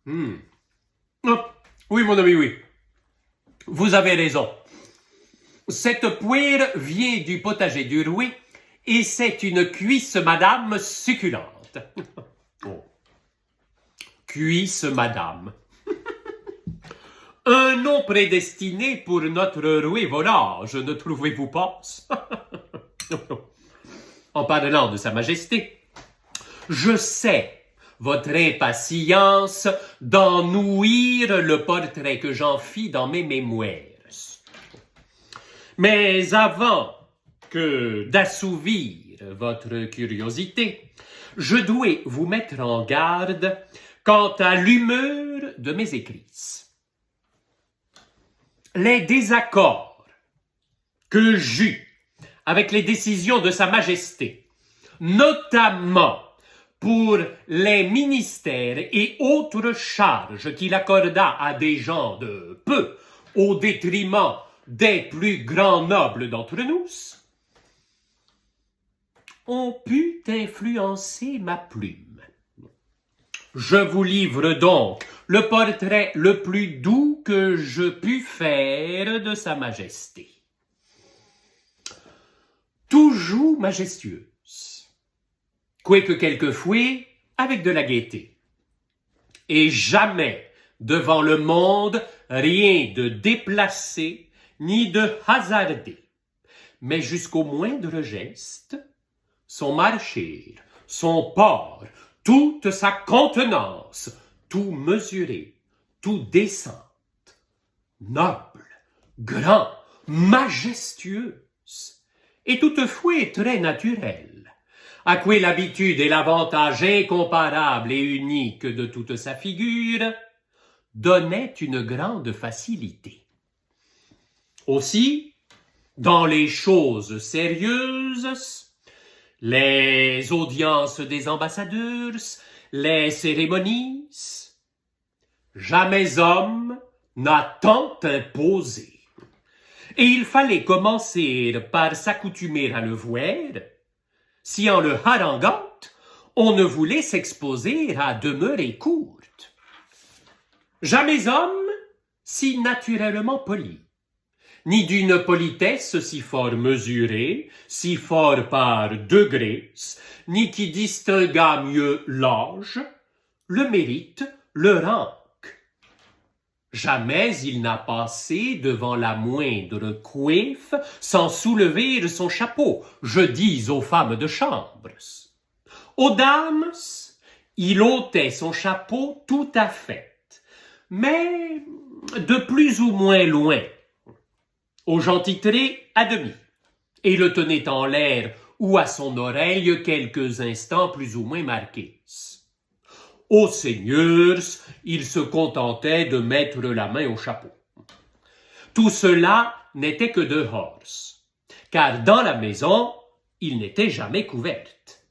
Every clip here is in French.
Hmm. Ah, oui, mon ami, oui. Vous avez raison. Cette poire vient du potager du Rouet et c'est une cuisse madame succulente. Oh. Cuisse madame. Un nom prédestiné pour notre roué volage, ne trouvez-vous pas? En parlant de Sa Majesté, je sais votre impatience d'en ouïr le portrait que j'en fis dans mes mémoires. Mais avant que d'assouvir votre curiosité, je dois vous mettre en garde quant à l'humeur de mes écrits. Les désaccords que j'eus avec les décisions de Sa Majesté, notamment pour les ministères et autres charges qu'il accorda à des gens de peu au détriment des plus grands nobles d'entre nous, ont pu influencer ma plume. Je vous livre donc le portrait le plus doux que je pus faire de Sa Majesté. Toujours majestueuse, quoique quelquefois avec de la gaieté, et jamais devant le monde rien de déplacé ni de hasardé, mais jusqu'au moindre geste, son marcher, son port, toute sa contenance, tout mesuré, tout décente, noble, grand, majestueuse, et toutefois très naturelle, à quoi l'habitude et l'avantage incomparable et unique de toute sa figure donnaient une grande facilité. Aussi, dans les choses sérieuses, les audiences des ambassadeurs, les cérémonies, jamais homme n'a tant imposé. Et il fallait commencer par s'accoutumer à le voir, si en le haranguant, on ne voulait s'exposer à demeurer courte. Jamais homme si naturellement poli, ni d'une politesse si fort mesurée, si fort par degrés, ni qui distingua mieux l'âge, le mérite, le rang. Jamais il n'a passé devant la moindre coiffe sans soulever son chapeau, je dis aux femmes de chambre. Aux dames, il ôtait son chapeau tout à fait, mais de plus ou moins loin. Aux gens titrés, à demi, et le tenait en l'air ou à son oreille quelques instants plus ou moins marqués. Aux seigneurs, il se contentait de mettre la main au chapeau. Tout cela n'était que dehors, car dans la maison, il n'était jamais couverte.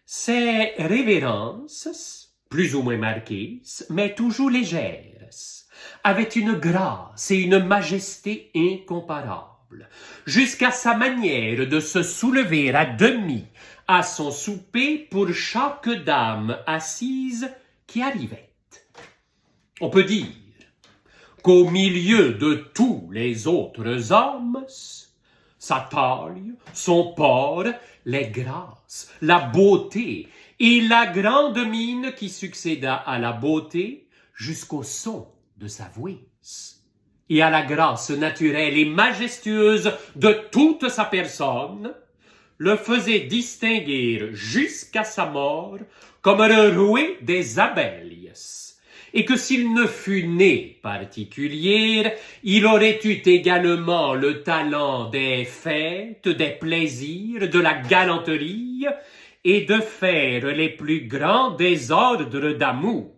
Ces révérences, plus ou moins marquées, mais toujours légères, avaient une grâce et une majesté incomparables, jusqu'à sa manière de se soulever à demi à son souper pour chaque dame assise qui arrivait. On peut dire qu'au milieu de tous les autres hommes, sa taille, son port, les grâces, la beauté et la grande mine qui succéda à la beauté jusqu'au son de sa voix et à la grâce naturelle et majestueuse de toute sa personne, le faisait distinguer jusqu'à sa mort comme le rouet des abeilles, et que s'il ne fût né particulier, il aurait eu également le talent des fêtes, des plaisirs, de la galanterie, et de faire les plus grands désordres d'amour.